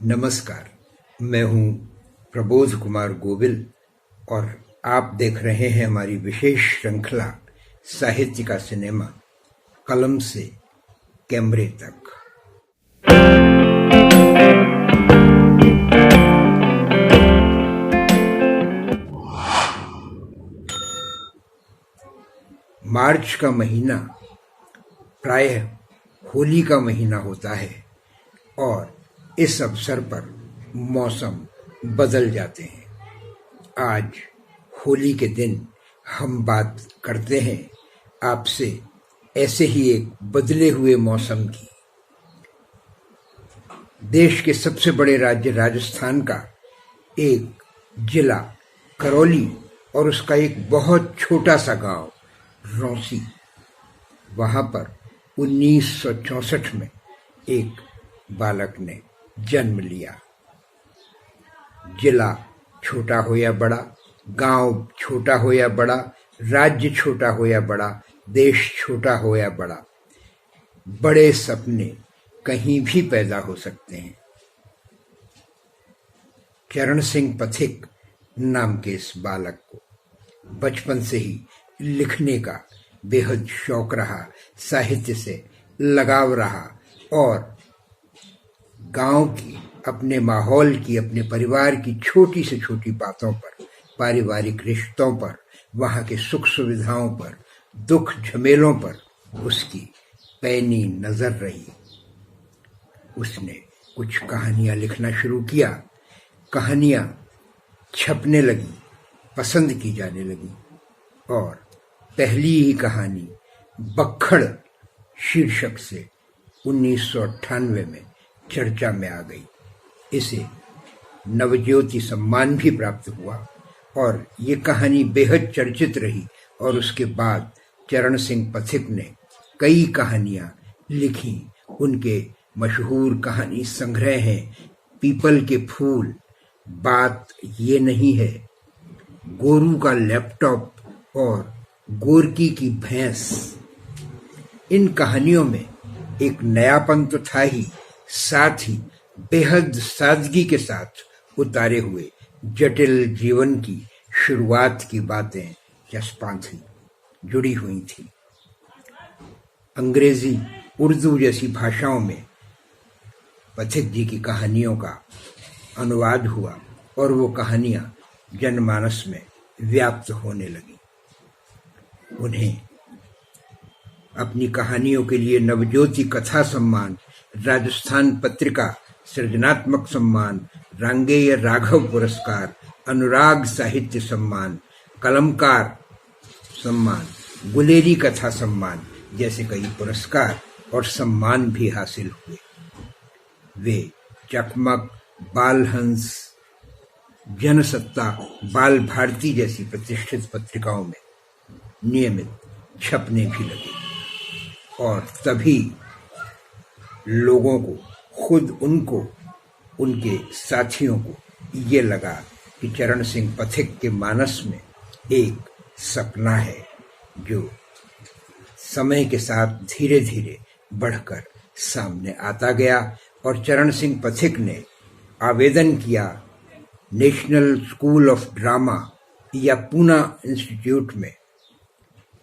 नमस्कार। मैं हूं प्रबोध कुमार गोविल और आप देख रहे हैं हमारी विशेष श्रृंखला साहित्य का सिनेमा, कलम से कैमरे तक। मार्च का महीना प्रायः होली का महीना होता है और इस अवसर पर मौसम बदल जाते हैं। आज होली के दिन हम बात करते हैं आपसे ऐसे ही एक बदले हुए मौसम की। देश के सबसे बड़े राज्य राजस्थान का एक जिला करौली और उसका एक बहुत छोटा सा गांव रौंसी, वहां पर 1964 में एक बालक ने जन्म लिया। जिला छोटा हो या बड़ा, गांव छोटा हो या बड़ा, राज्य छोटा हो या बड़ा, देश छोटा हो या बड़ा, बड़े सपने कहीं भी पैदा हो सकते हैं। चरण सिंह पथिक नाम के इस बालक को बचपन से ही लिखने का बेहद शौक रहा, साहित्य से लगाव रहा और गांव की, अपने माहौल की, अपने परिवार की छोटी से छोटी बातों पर, पारिवारिक रिश्तों पर, वहां के सुख सुविधाओं पर, दुख झमेलों पर उसकी पैनी नजर रही। उसने कुछ कहानियां लिखना शुरू किया। कहानियां छपने लगी, पसंद की जाने लगी और पहली ही कहानी बक्खड़ शीर्षक से 1998 में चर्चा में आ गई। इसे नवज्योति सम्मान भी प्राप्त हुआ और ये कहानी बेहद चर्चित रही और उसके बाद चरण सिंह पथिक ने कई कहानियां लिखी। उनके मशहूर कहानी संग्रह हैं पीपल के फूल, बात ये नहीं है, गोरू का लैपटॉप और गोरकी की भैंस। इन कहानियों में एक नयापन तो था ही, साथ ही बेहद सादगी के साथ उतारे हुए जटिल जीवन की शुरुआत की बातें चस्पां थी, जुड़ी हुई थी। अंग्रेजी, उर्दू जैसी भाषाओं में पथिक जी की कहानियों का अनुवाद हुआ और वो कहानियां जनमानस में व्याप्त होने लगी। उन्हें अपनी कहानियों के लिए नवज्योति कथा सम्मान, राजस्थान पत्रिका सृजनात्मक सम्मान, रांगेय राघव पुरस्कार, अनुराग साहित्य सम्मान, कलमकार सम्मान, गुलेरी कथा सम्मान जैसे कई पुरस्कार और सम्मान भी हासिल हुए। वे चकमक, बालहंस, जनसत्ता, बाल भारती जैसी प्रतिष्ठित पत्रिकाओं में नियमित छपने भी लगे और तभी लोगों को, खुद उनको, उनके साथियों को ये लगा कि चरण सिंह पथिक के मानस में एक सपना है जो समय के साथ धीरे धीरे बढ़कर सामने आता गया और चरण सिंह पथिक ने आवेदन किया नेशनल स्कूल ऑफ ड्रामा या पूना इंस्टीट्यूट में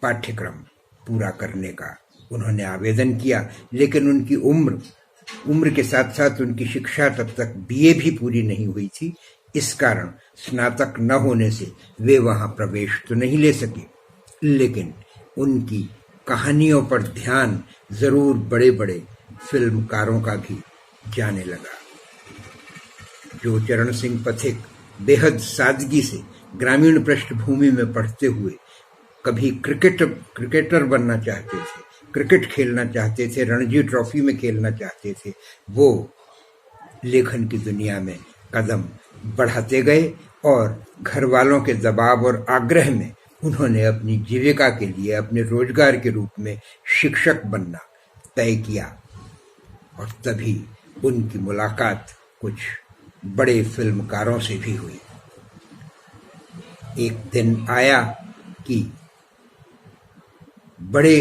पाठ्यक्रम पूरा करने का उन्होंने आवेदन किया, लेकिन उनकी उम्र के साथ साथ उनकी शिक्षा तब तक बीए भी पूरी नहीं हुई थी। इस कारण स्नातक न होने से वे वहां प्रवेश तो नहीं ले सके, लेकिन उनकी कहानियों पर ध्यान जरूर बड़े बड़े फिल्मकारों का भी जाने लगा। जो चरण सिंह पथिक बेहद सादगी से ग्रामीण पृष्ठभूमि में पढ़ते हुए कभी क्रिकेटर बनना चाहते थे, क्रिकेट खेलना चाहते थे, रणजी ट्रॉफी में खेलना चाहते थे, वो लेखन की दुनिया में कदम बढ़ाते गए और घर वालों के दबाव और आग्रह में उन्होंने अपनी जीविका के लिए, अपने रोजगार के रूप में शिक्षक बनना तय किया और तभी उनकी मुलाकात कुछ बड़े फिल्मकारों से भी हुई। एक दिन आया कि बड़े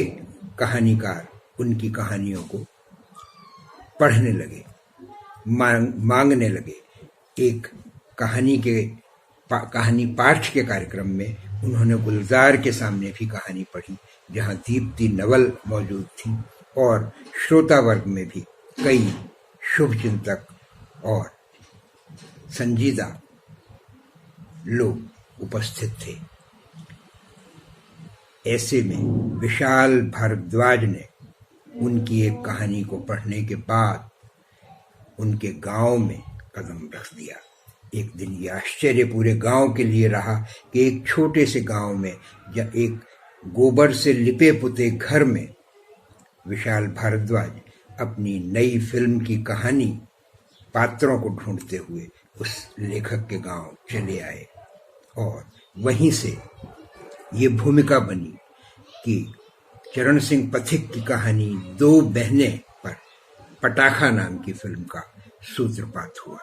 कहानीकार उनकी कहानियों को पढ़ने लगे मांगने लगे। एक कहानी पाठ के कार्यक्रम में उन्होंने गुलजार के सामने भी कहानी पढ़ी, जहां दीप्ति नवल मौजूद थी और श्रोता वर्ग में भी कई शुभचिंतक और संजीदा लोग उपस्थित थे। ऐसे में विशाल भारद्वाज ने उनकी एक कहानी को पढ़ने के बाद उनके गांव में कदम रख दिया। एक दिन ये आश्चर्य पूरे गांव के लिए रहा कि एक छोटे से गांव में या एक गोबर से लिपे पुते घर में विशाल भारद्वाज अपनी नई फिल्म की कहानी पात्रों को ढूंढते हुए उस लेखक के गांव चले आए और वहीं से ये भूमिका बनी कि चरण सिंह पथिक की कहानी दो बहनें पर पटाखा नाम की फिल्म का सूत्रपात हुआ।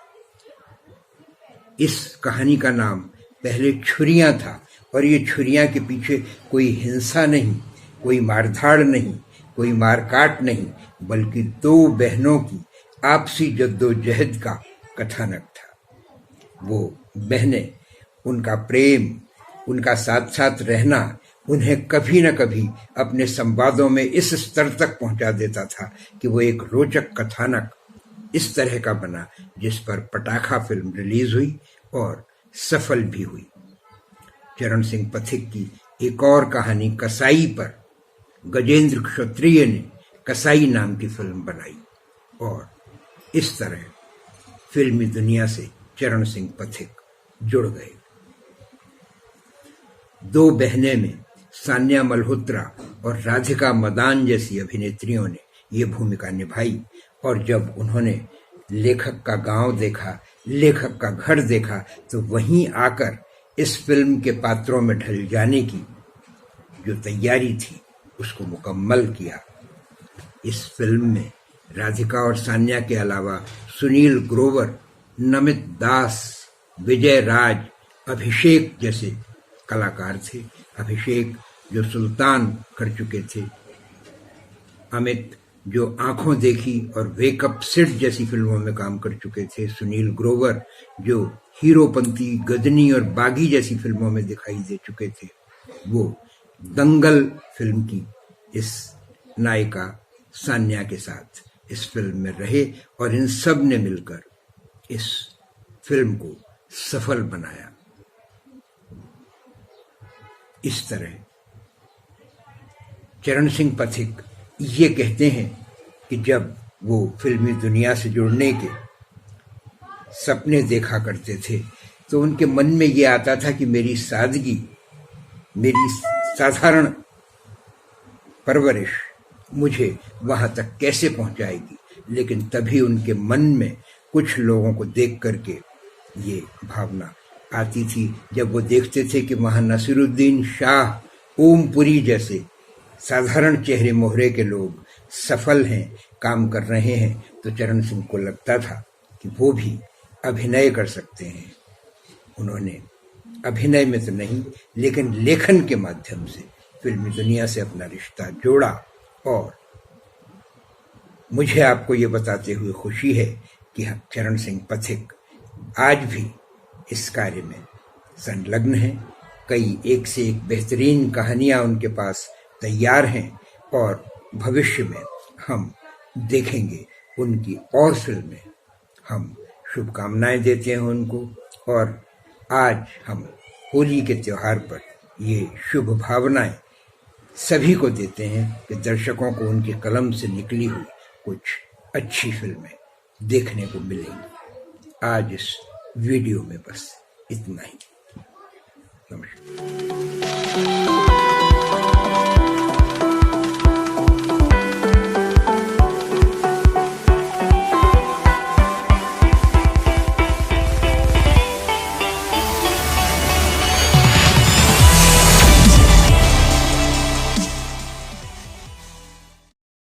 इस कहानी का नाम पहले छुरियां था और ये छुरियां के पीछे कोई हिंसा नहीं, कोई मारधाड़ नहीं, कोई मारकाट नहीं, बल्कि दो बहनों की आपसी जद्दोजहद का कथानक था। वो बहनें, उनका प्रेम, उनका साथ साथ रहना उन्हें कभी न कभी अपने संवादों में इस स्तर तक पहुंचा देता था कि वो एक रोचक कथानक इस तरह का बना जिस पर पटाखा फिल्म रिलीज हुई और सफल भी हुई। चरण सिंह पथिक की एक और कहानी कसाई पर गजेंद्र क्षत्रिय ने कसाई नाम की फिल्म बनाई और इस तरह फिल्मी दुनिया से चरण सिंह पथिक जुड़ गए। दो बहनें में सान्या मल्होत्रा और राधिका मदान जैसी अभिनेत्रियों ने ये भूमिका निभाई और जब उन्होंने लेखक का गांव देखा, लेखक का घर देखा, तो वहीं आकर इस फिल्म के पात्रों में ढल जाने की जो तैयारी थी उसको मुकम्मल किया। इस फिल्म में राधिका और सान्या के अलावा सुनील ग्रोवर, नमित दास, विजय राज, अभिषेक जैसे कलाकार थे। अभिषेक जो सुल्तान कर चुके थे, अमित जो आंखों देखी और वेकअप सिड जैसी फिल्मों में काम कर चुके थे, सुनील ग्रोवर जो हीरोपंती, गजनी और बागी जैसी फिल्मों में दिखाई दे चुके थे, वो दंगल फिल्म की इस नायिका सान्या के साथ इस फिल्म में रहे और इन सब ने मिलकर इस फिल्म को सफल बनाया। इस तरह चरण सिंह पथिक ये कहते हैं कि जब वो फिल्मी दुनिया से जुड़ने के सपने देखा करते थे तो उनके मन में ये आता था कि मेरी सादगी, मेरी साधारण परवरिश मुझे वहां तक कैसे पहुंचाएगी। लेकिन तभी उनके मन में कुछ लोगों को देख करके ये भावना आती थी जब वो देखते थे कि वहां नसीरुद्दीन शाह, ओमपुरी जैसे साधारण चेहरे मोहरे के लोग सफल हैं, काम कर रहे हैं, तो चरण सिंह को लगता था कि वो भी अभिनय कर सकते हैं। उन्होंने अभिनय में तो नहीं लेकिन लेखन के माध्यम से फिल्मी दुनिया से अपना रिश्ता जोड़ा और मुझे आपको ये बताते हुए खुशी है कि चरण सिंह पथिक आज भी इस कार्य में संलग्न हैं। कई एक से एक बेहतरीन कहानियां उनके पास तैयार हैं और भविष्य में हम देखेंगे उनकी और फिल्में। हम शुभकामनाएं देते हैं उनको और आज हम होली के त्योहार पर ये शुभ भावनाएं सभी को देते हैं कि दर्शकों को उनकी कलम से निकली हुई कुछ अच्छी फिल्में देखने को मिलेंगी। आज इस वीडियो में बस इतना ही। नमस्कार।